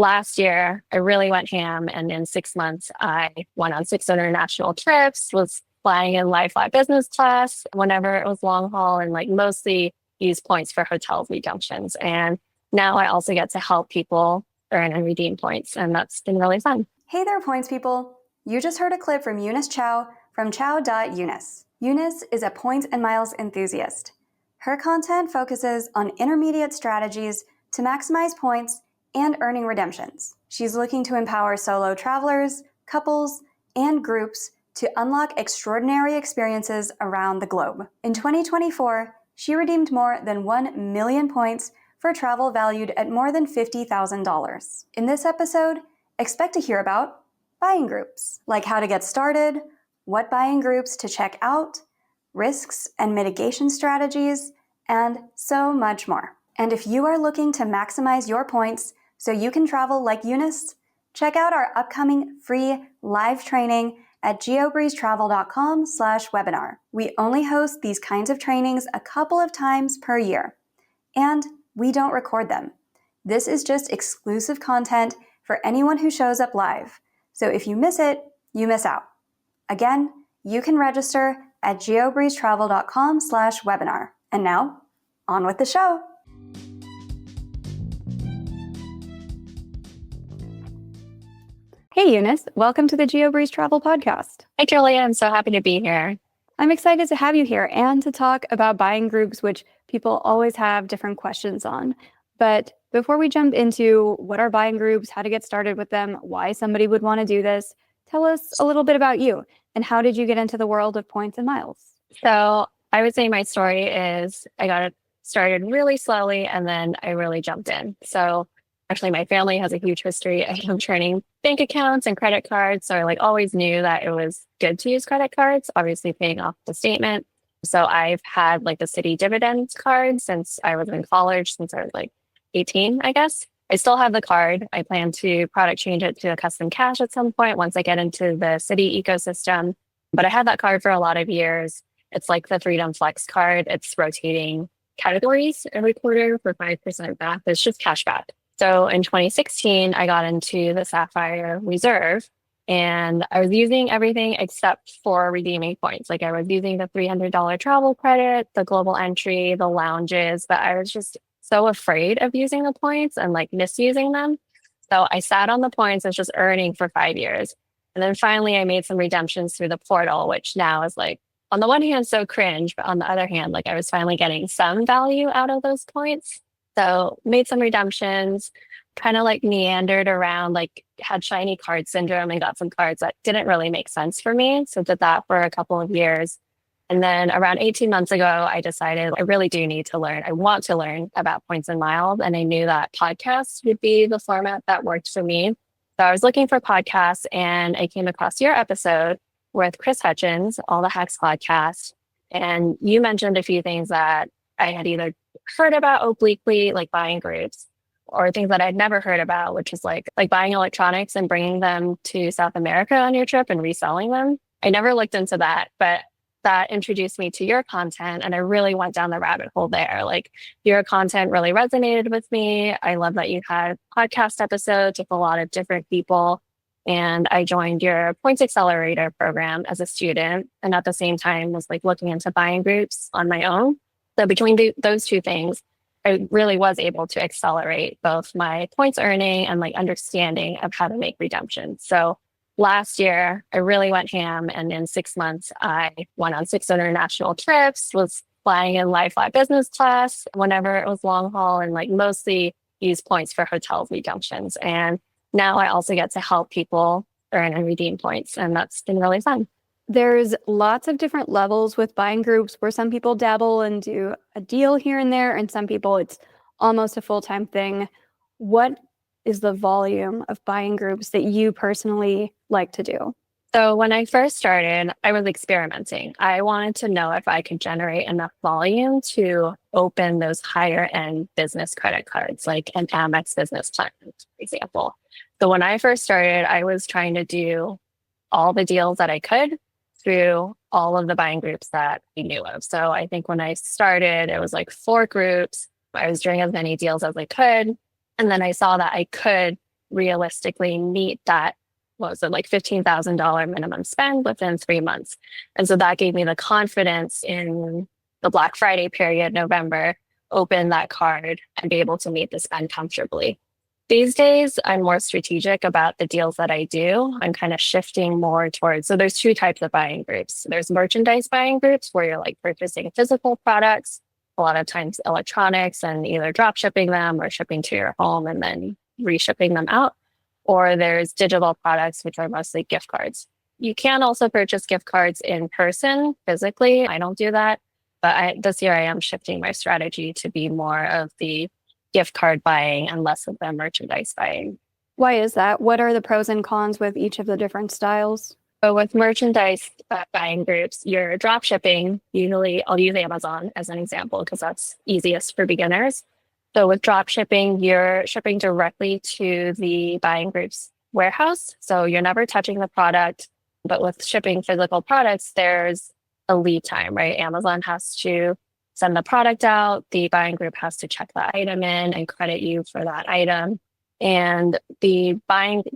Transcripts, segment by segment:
last year, I really went ham. And in 6 months, I went on 6 international trips, was flying in lie flat business class whenever it was long haul, and like mostly use points for hotel redemptions. And now I also get to help people earn and redeem points. And that's been really fun. Hey there, points people. You just heard a clip from Eunice Chow from chow.eunice. Eunice is a points and miles enthusiast. Her content focuses on intermediate strategies to maximize points and earning redemptions. She's looking to empower solo travelers, couples, and groups to unlock extraordinary experiences around the globe. In 2024, she redeemed more than 1 million points for travel valued at more than $50,000. In this episode, expect to hear about buying groups, like how to get started, what buying groups to check out, risks and mitigation strategies, and so much more. And if you are looking to maximize your points so you can travel like Eunice, check out our upcoming free live training at geobreezetravel.com/webinar. We only host these kinds of trainings a couple of times per year, and we don't record them. This is just exclusive content for anyone who shows up live. So if you miss it, you miss out. Again, you can register at geobreezetravel.com/webinar. And now, on with the show. Hey, Eunice. Welcome to the GeoBreeze Travel Podcast. Hi, Julia. I'm so happy to be here. I'm excited to have you here and to talk about buying groups, which people always have different questions on. But before we jump into what are buying groups, how to get started with them, why somebody would want to do this, tell us a little bit about you and how did you get into the world of points and miles? So I would say my story is I got it started really slowly and then I really jumped in. So actually my family has a huge history of turning bank accounts and credit cards. So I like always knew that it was good to use credit cards, obviously paying off the statement. So I've had like the city dividends card since I was in college, since I was like 18, I guess. I still have the card. I plan to product change it to a custom cash at some point once I get into the city ecosystem. But I had that card for a lot of years. It's like the Freedom Flex card. It's rotating categories every quarter for 5% back. It's just cash back. So in 2016, I got into the Sapphire Reserve and I was using everything except for redeeming points. Like I was using the $300 travel credit, the global entry, the lounges, but I was just so afraid of using the points and like misusing them. So I sat on the points and was just earning for 5 years. And then finally I made some redemptions through the portal, which now is like, on the one hand, so cringe, but on the other hand, like I was finally getting some value out of those points. So made some redemptions, kind of like meandered around, like had shiny card syndrome and got some cards that didn't really make sense for me. So did that for a couple of years. And then around 18 months ago, I decided I really do need to learn. I want to learn about points and miles. And I knew that podcasts would be the format that worked for me. So I was looking for podcasts and I came across your episode with Chris Hutchins, All the Hacks podcast. And you mentioned a few things that I had either heard about obliquely, like buying groups, or things that I'd never heard about, which is like buying electronics and bringing them to South America on your trip and reselling them. I never looked into that, but that introduced me to your content and I really went down the rabbit hole there. Like your content really resonated with me. I love that you had podcast episodes with a lot of different people. And I joined your Points Accelerator program as a student. And at the same time was like looking into buying groups on my own. So between those two things, I really was able to accelerate both my points earning and like understanding of how to make redemptions. So last year, I really went ham. And in 6 months, I went on 6 international trips, was flying in lie flat business class whenever it was long haul, and like mostly use points for hotel redemptions. And now I also get to help people earn and redeem points. And that's been really fun. There's lots of different levels with buying groups where some people dabble and do a deal here and there, and some people it's almost a full-time thing. What is the volume of buying groups that you personally like to do? So when I first started, I was experimenting. I wanted to know if I could generate enough volume to open those higher end business credit cards, like an Amex business plan, for example. So when I first started, I was trying to do all the deals that I could through all of the buying groups that we knew of. So I think when I started, it was like 4 groups. I was doing as many deals as I could. And then I saw that I could realistically meet that, what was it, like $15,000 minimum spend within 3 months. And so that gave me the confidence in the Black Friday period, November, open that card and be able to meet the spend comfortably. These days, I'm more strategic about the deals that I do. I'm kind of shifting more towards, so there's two types of buying groups. There's merchandise buying groups where you're like purchasing physical products, a lot of times electronics, and either drop shipping them or shipping to your home and then reshipping them out. Or there's digital products, which are mostly gift cards. You can also purchase gift cards in person physically. I don't do that. But this year I am shifting my strategy to be more of the gift card buying and less of the merchandise buying. Why is that? What are the pros and cons with each of the different styles? So with merchandise buying groups, you're drop shipping. Usually I'll use Amazon as an example because that's easiest for beginners. So with drop shipping, you're shipping directly to the buying group's warehouse. So you're never touching the product. But with shipping physical products, there's a lead time, right? Amazon has to send the product out. The buying group has to check the item in and credit you for that item. And the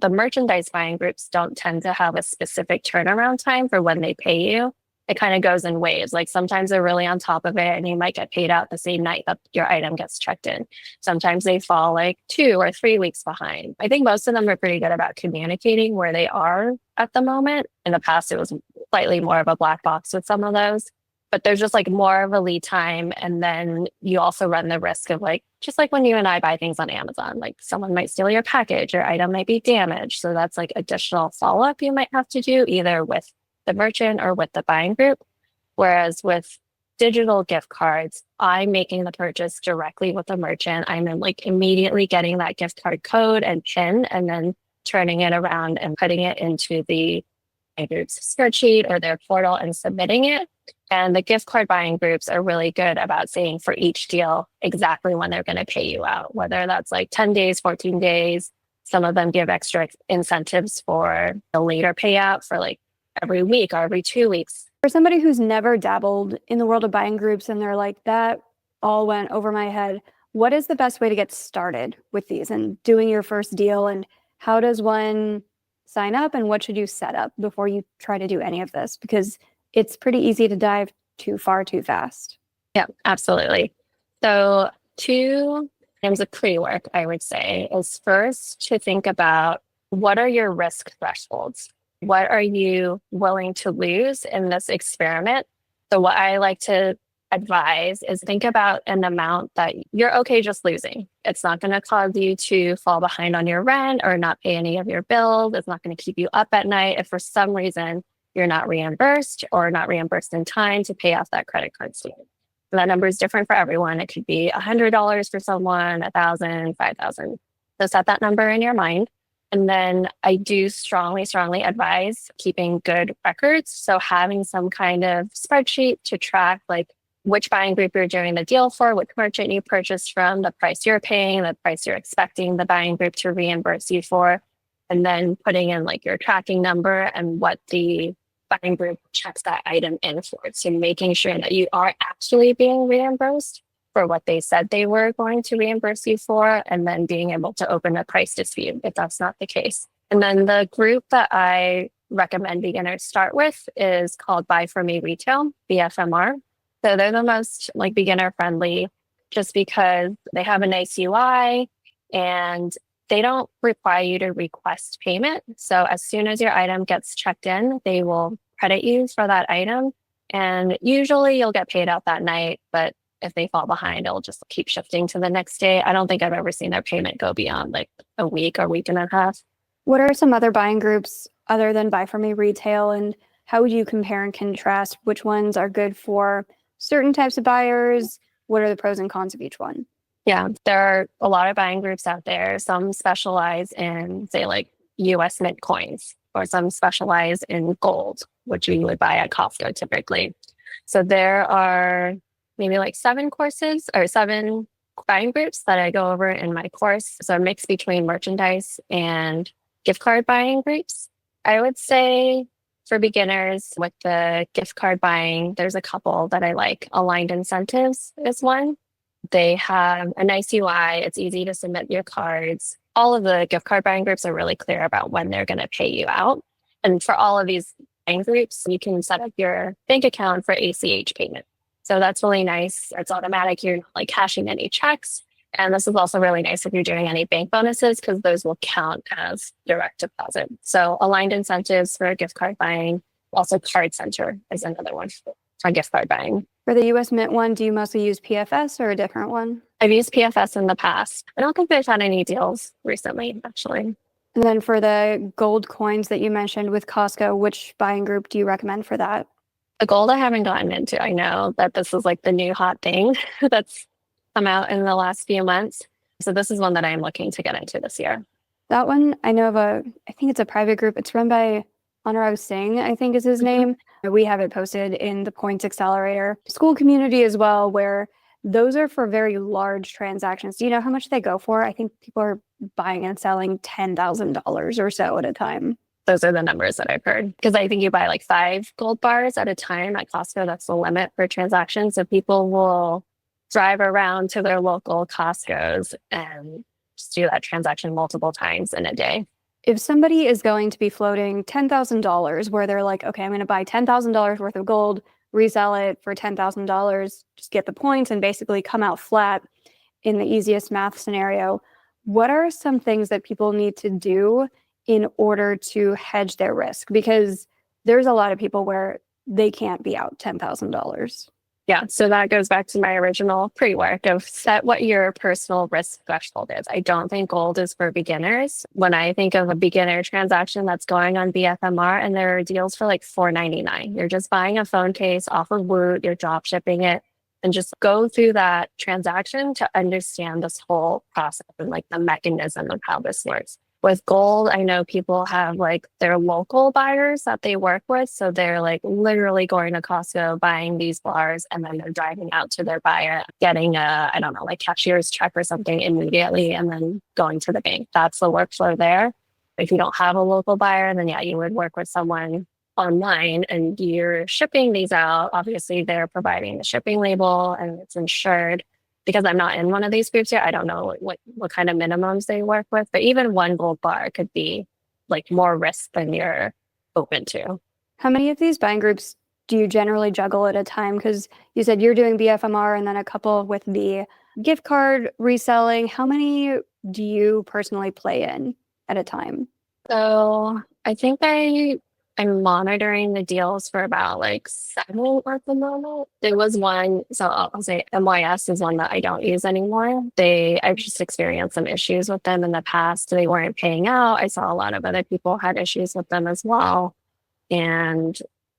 merchandise buying groups don't tend to have a specific turnaround time for when they pay you. It kind of goes in waves. Like sometimes they're really on top of it and you might get paid out the same night that your item gets checked in. Sometimes they fall like 2 or 3 weeks behind. I think most of them are pretty good about communicating where they are at the moment. In the past, it was slightly more of a black box with some of those, but there's just like more of a lead time. And then you also run the risk of like, just like when you and I buy things on Amazon, like someone might steal your package, your item might be damaged. So that's like additional follow-up you might have to do either with the merchant or with the buying group. Whereas with digital gift cards, I'm making the purchase directly with the merchant. I'm like immediately getting that gift card code and PIN and then turning it around and putting it into the group's spreadsheet or their portal and submitting it. And the gift card buying groups are really good about saying for each deal exactly when they're going to pay you out, whether that's like 10 days, 14 days. Some of them give extra incentives for the later payout for like every week or every 2 weeks. For somebody who's never dabbled in the world of buying groups and they're like, that all went over my head, what is the best way to get started with these and doing your first deal? And how does one sign up and what should you set up before you try to do any of this? Because it's pretty easy to dive too far too fast. Yeah, absolutely. So 2 items of pre-work, I would say, is first to think about what are your risk thresholds? What are you willing to lose in this experiment? So what I like to advise is think about an amount that you're okay just losing. It's not going to cause you to fall behind on your rent or not pay any of your bills. It's not going to keep you up at night if for some reason you're not reimbursed or not reimbursed in time to pay off that credit card statement. And that number is different for everyone. It could be $100 for someone, 1,000, 5,000. So set that number in your mind. And then I do strongly, strongly advise keeping good records. So having some kind of spreadsheet to track like which buying group you're doing the deal for, which merchant you purchased from, the price you're paying, the price you're expecting the buying group to reimburse you for, and then putting in like your tracking number and what the buying group checks that item in for. So making sure that you are actually being reimbursed for what they said they were going to reimburse you for, and then being able to open a price dispute if that's not the case. And then the group that I recommend beginners start with is called Buy For Me Retail, BFMR. So they're the most like beginner friendly just because they have a nice UI and they don't require you to request payment. So as soon as your item gets checked in, they will credit you for that item. And usually you'll get paid out that night, but if they fall behind, it'll just keep shifting to the next day. I don't think I've ever seen their payment go beyond like a week or week and a half. What are some other buying groups other than Buy For Me Retail, and how would you compare and contrast which ones are good for certain types of buyers? What are the pros and cons of each one? Yeah, there are a lot of buying groups out there. Some specialize in, say, like US Mint coins, or some specialize in gold, which you would buy at Costco typically. So there are maybe like 7 courses or 7 buying groups that I go over in my course. So a mix between merchandise and gift card buying groups. I would say for beginners with the gift card buying, there's a couple that I like. Aligned Incentives is one. They have a nice UI. It's easy to submit your cards. All of the gift card buying groups are really clear about when they're going to pay you out. And for all of these buying groups, you can set up your bank account for ACH payment. So that's really nice. It's automatic. You're not like cashing any checks. And this is also really nice if you're doing any bank bonuses because those will count as direct deposit. So aligned incentives for gift card buying. Also, Card Center is another one for gift card buying. For the US Mint one, do you mostly use PFS or a different one? I've used PFS in the past. I don't think they've had any deals recently, actually. And then for the gold coins that you mentioned with Costco, which buying group do you recommend for that? The gold I haven't gotten into. I know that this is like the new hot thing that's come out in the last few months. So this is one that I'm looking to get into this year. That one, I know of I think it's a private group. It's run by Anurag Singh, I think is his name. We have it posted in the Points Accelerator school community as well, where those are for very large transactions. Do you know how much they go for? I think people are buying and selling $10,000 or so at a time. Those are the numbers that I've heard. Because I think you buy like 5 gold bars at a time at Costco. That's the limit for transactions. So people will drive around to their local Costco's and just do that transaction multiple times in a day. If somebody is going to be floating $10,000 where they're like, okay, I'm going to buy $10,000 worth of gold, resell it for $10,000, just get the points and basically come out flat in the easiest math scenario, what are some things that people need to do in order to hedge their risk? Because there's a lot of people where they can't be out $10,000. Yeah, so that goes back to my original pre-work of set what your personal risk threshold is. I don't think gold is for beginners. When I think of a beginner transaction that's going on BFMR and there are deals for like $4.99, you're just buying a phone case off of Woot, you're drop shipping it, and just go through that transaction to understand this whole process and like the mechanism of how this works. With gold, I know people have like their local buyers that they work with. So they're like literally going to Costco, buying these bars, and then they're driving out to their buyer, getting a, I don't know, like cashier's check or something immediately, and then going to the bank. That's the workflow there. If you don't have a local buyer, then yeah, you would work with someone online and you're shipping these out. Obviously, they're providing the shipping label and it's insured. Because I'm not in one of these groups yet, I don't know what kind of minimums they work with. But even one gold bar could be like more risk than you're open to. How many of these buying groups do you generally juggle at a time? Because you said you're doing BFMR and then a couple with the gift card reselling. How many do you personally play in at a time? So I think I'm monitoring the deals for about like 7 at the moment. There was one, so I'll say MYS is one that I don't use anymore. I've just experienced some issues with them in the past. They weren't paying out. I saw a lot of other people had issues with them as well. And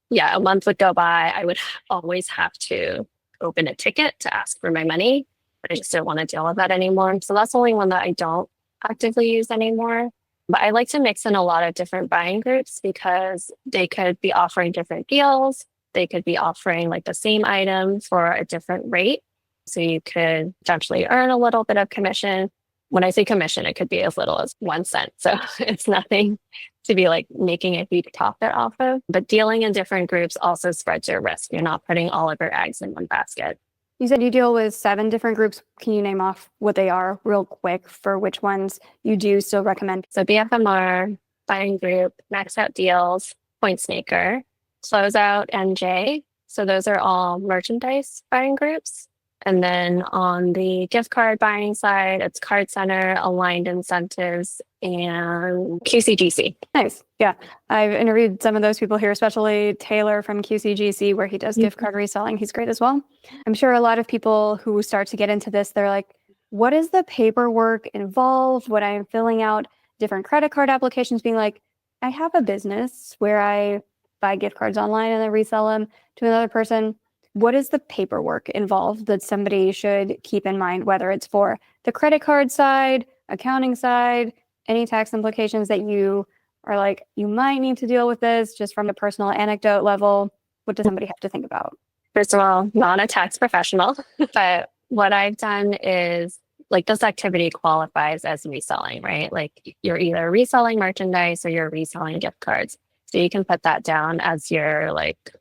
yeah, a month would go by. I would always have to open a ticket to ask for my money, but I just didn't want to deal with that anymore. So that's the only one that I don't actively use anymore. But I like to mix in a lot of different buying groups because they could be offering different deals. They could be offering like the same item for a different rate. So you could potentially earn a little bit of commission. When I say commission, it could be as little as 1 cent. So it's nothing to be like making a huge profit off of. But dealing in different groups also spreads your risk. You're not putting all of your eggs in one basket. You said you deal with 7 different groups. Can you name off what they are real quick for which ones you do still recommend? So BFMR, buying group, max out deals, points maker, closeout, NJ. So those are all merchandise buying groups. And then on the gift card buying side, it's Card Center, aligned incentives, and QCGC. Nice. Yeah. I've interviewed some of those people here, especially Taylor from QCGC, where he does gift card reselling. He's great as well. I'm sure a lot of people who start to get into this, they're like, what is the paperwork involved when I'm filling out different credit card applications, being like, I have a business where I buy gift cards online and then resell them to another person. What is the paperwork involved that somebody should keep in mind, whether it's for the credit card side, accounting side, any tax implications that you are like, you might need to deal with this just from a personal anecdote level? What does somebody have to think about? First of all, not a tax professional, but what I've done is like this activity qualifies as reselling, right? Like you're either reselling merchandise or you're reselling gift cards. So you can put that down as your like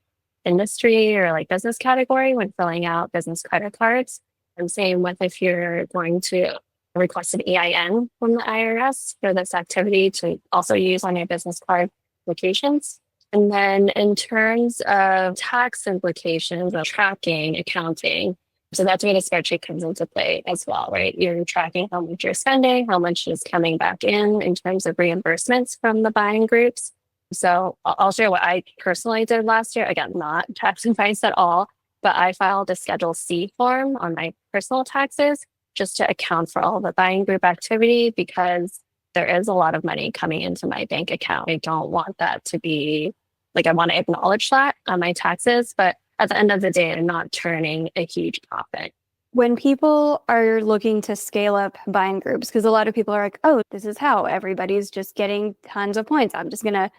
industry or like business category when filling out business credit cards. And same with if you're going to request an EIN from the IRS for this activity to also use on your business card applications. And then in terms of tax implications of tracking, accounting, so that's where the spreadsheet comes into play as well, right? You're tracking how much you're spending, how much is coming back in terms of reimbursements from the buying groups. So I'll share what I personally did last year. Again, not tax advice at all, but I filed a Schedule C form on my personal taxes just to account for all the buying group activity because there is a lot of money coming into my bank account. I don't want that to be like, I want to acknowledge that on my taxes, but at the end of the day, I'm not turning a huge profit. When people are looking to scale up buying groups, because a lot of people are like, oh, this is how everybody's just getting tons of points. I'm just going to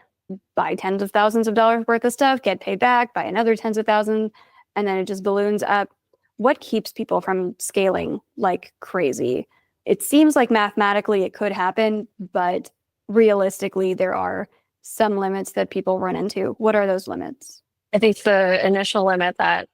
buy tens of thousands of dollars worth of stuff, get paid back, buy another tens of thousands, and then it just balloons up. What keeps people from scaling like crazy? It seems like mathematically it could happen, but realistically, there are some limits that people run into. What are those limits? I think the initial limit that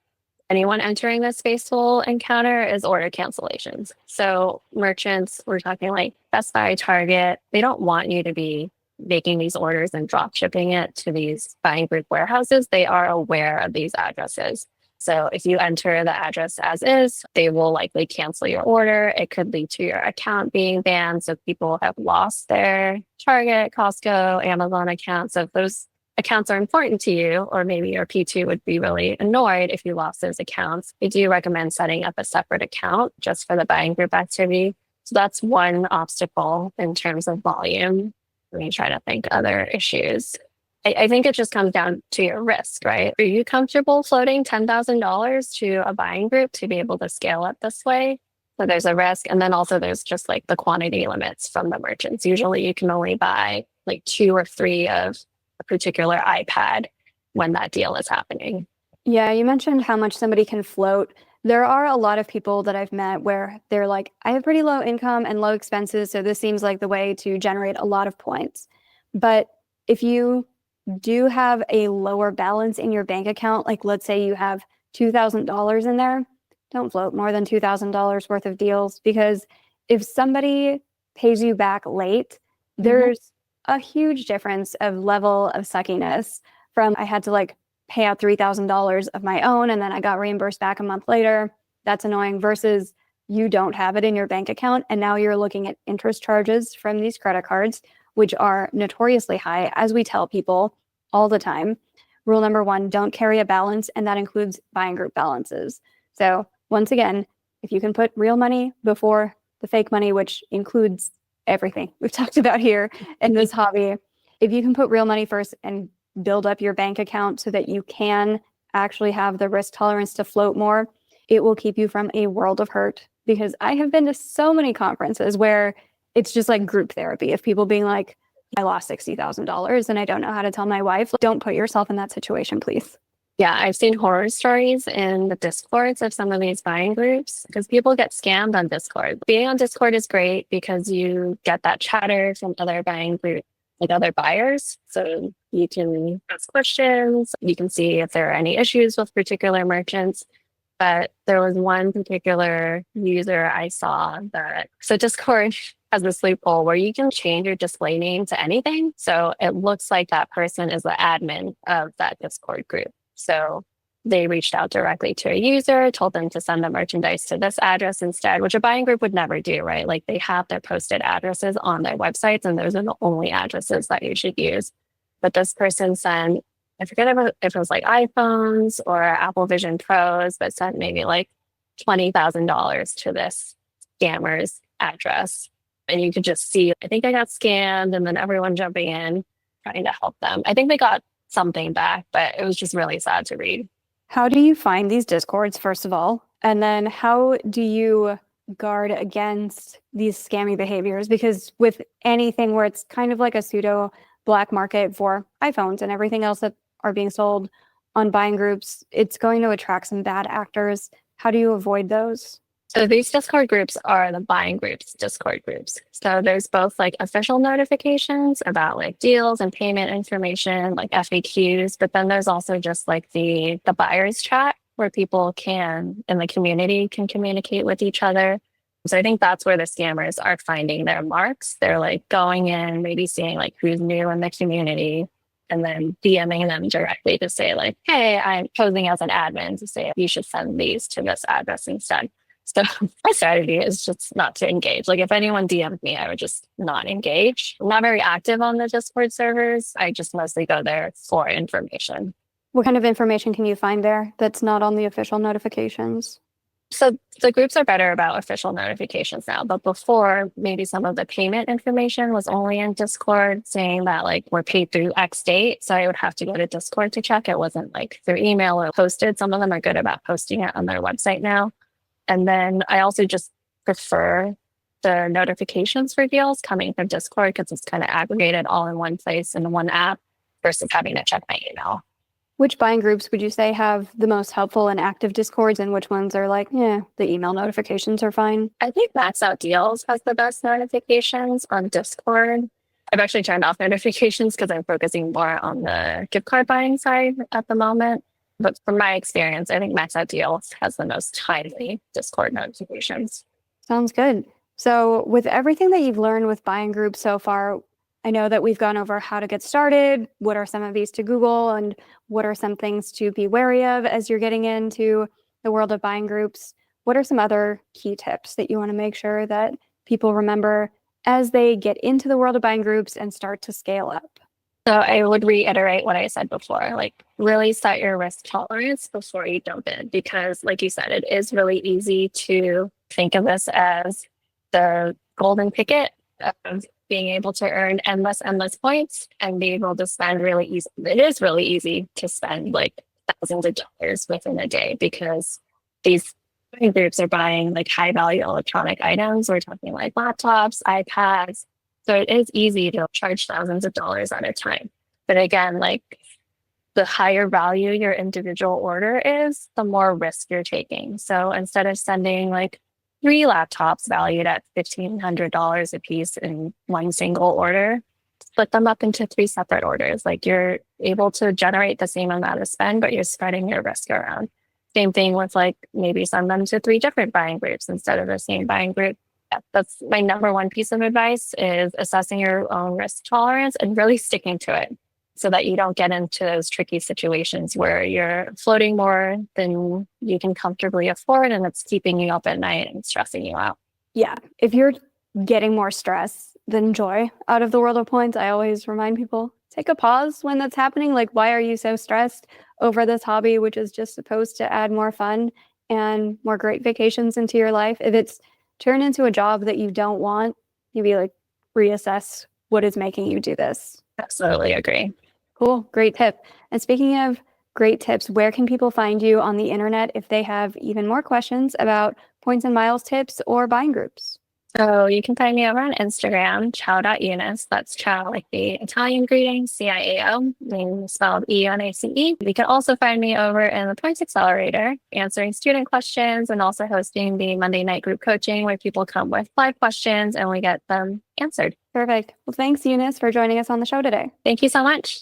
anyone entering this space will encounter is order cancellations. So merchants, we're talking like Best Buy, Target, they don't want you to be making these orders and drop shipping it to these buying group warehouses. They are aware of these addresses. So if you enter the address as is, they will likely cancel your order. It could lead to your account being banned. So people have lost their Target, Costco, Amazon accounts. So if those accounts are important to you, or maybe your P2 would be really annoyed if you lost those accounts, I do recommend setting up a separate account just for the buying group activity. So that's one obstacle in terms of volume. Let me try to think other issues. I think it just comes down to your risk, right? Are you comfortable floating $10,000 to a buying group to be able to scale it this way? So there's a risk. And then also there's just like the quantity limits from the merchants. Usually you can only buy like 2 or 3 of a particular iPad when that deal is happening. Yeah, you mentioned how much somebody can float. There are a lot of people that I've met where they're like, I have pretty low income and low expenses, so this seems like the way to generate a lot of points. But if you do have a lower balance in your bank account, like let's say you have $2,000 in there, don't float more than $2,000 worth of deals, because if somebody pays you back late, there's a huge difference of level of suckiness from I had to like pay out $3,000 of my own and then I got reimbursed back a month later. That's annoying versus you don't have it in your bank account and now you're looking at interest charges from these credit cards, which are notoriously high, as we tell people all the time. Rule number 1, don't carry a balance, and that includes buying group balances. So once again, if you can put real money before the fake money, which includes everything we've talked about here in this hobby, if you can put real money first and build up your bank account so that you can actually have the risk tolerance to float more, it will keep you from a world of hurt. Because I have been to so many conferences where it's just like group therapy of people being like, I lost $60,000 and I don't know how to tell my wife. Don't put yourself in that situation, please. Yeah, I've seen horror stories in the Discords of some of these buying groups because people get scammed on Discord. Being on Discord is great because you get that chatter from other buying groups, like other buyers. So you can ask questions, you can see if there are any issues with particular merchants. But there was one particular user I saw that, so Discord has this loophole where you can change your display name to anything. So it looks like that person is the admin of that Discord group. So they reached out directly to a user, told them to send the merchandise to this address instead, which a buying group would never do, right? Like they have their posted addresses on their websites and those are the only addresses that you should use. But this person sent, I forget if it was like iPhones or Apple Vision Pros, but sent maybe like $20,000 to this scammer's address. And you could just see, I think I got scammed and then everyone jumping in, trying to help them. I think they got something back, but it was just really sad to read. How do you find these discords, first of all? And then how do you guard against these scammy behaviors? Because with anything where it's kind of like a pseudo black market for iPhones and everything else that are being sold on buying groups, it's going to attract some bad actors. How do you avoid those? So these Discord groups are the buying groups, Discord groups. So there's both like official notifications about like deals and payment information, like FAQs, but then there's also just like the buyer's chat where people can in the community can communicate with each other. So I think that's where the scammers are finding their marks. They're like going in, maybe seeing like who's new in the community and then DMing them directly to say like, hey, I'm posing as an admin to say you should send these to this address instead. So my strategy is just not to engage. Like if anyone DM'd me, I would just not engage. I'm not very active on the Discord servers. I just mostly go there for information. What kind of information can you find there that's not on the official notifications? So the groups are better about official notifications now, but before maybe some of the payment information was only in Discord saying that like we're paid through X date. So I would have to go to Discord to check. It wasn't like through email or posted. Some of them are good about posting it on their website now. And then I also just prefer the notifications for deals coming from Discord because it's kind of aggregated all in one place in one app versus having to check my email. Which buying groups would you say have the most helpful and active Discords, and which ones are like, yeah, the email notifications are fine? I think Max Out Deals has the best notifications on Discord. I've actually turned off notifications because I'm focusing more on the gift card buying side at the moment. But from my experience, I think Max Out Deals has the most timely Discord notifications. Sounds good. So with everything that you've learned with buying groups so far, I know that we've gone over how to get started, what are some of these to Google, and what are some things to be wary of as you're getting into the world of buying groups. What are some other key tips that you want to make sure that people remember as they get into the world of buying groups and start to scale up? So I would reiterate what I said before, like really set your risk tolerance before you jump in, because like you said, it is really easy to think of this as the golden ticket of being able to earn endless points and be able to spend really easy. It is really easy to spend like thousands of dollars within a day because these groups are buying like high value electronic items. We're talking like laptops, iPads. So it is easy to charge thousands of dollars at a time. But again, like the higher value your individual order is, the more risk you're taking. So instead of sending like 3 laptops valued at $1,500 a piece in one single order, split them up into 3 separate orders. Like you're able to generate the same amount of spend, but you're spreading your risk around. Same thing with like maybe send them to 3 different buying groups instead of the same buying group. Yeah, that's my number one piece of advice is assessing your own risk tolerance and really sticking to it so that you don't get into those tricky situations where you're floating more than you can comfortably afford and it's keeping you up at night and stressing you out. Yeah, if you're getting more stress than joy out of the world of points, I always remind people, take a pause when that's happening. Like, why are you so stressed over this hobby, which is just supposed to add more fun and more great vacations into your life? If it's turned into a job that you don't want, maybe like reassess what is making you do this. Absolutely agree. Cool. Great tip. And speaking of great tips, where can people find you on the internet if they have even more questions about points and miles tips or buying groups? So you can find me over on Instagram, chow.eunice. That's chow like the Italian greeting, CIAO, name spelled EUNACE. You can also find me over in the Points Accelerator, answering student questions and also hosting the Monday night group coaching where people come with live questions and we get them answered. Perfect. Well, thanks, Eunice, for joining us on the show today. Thank you so much.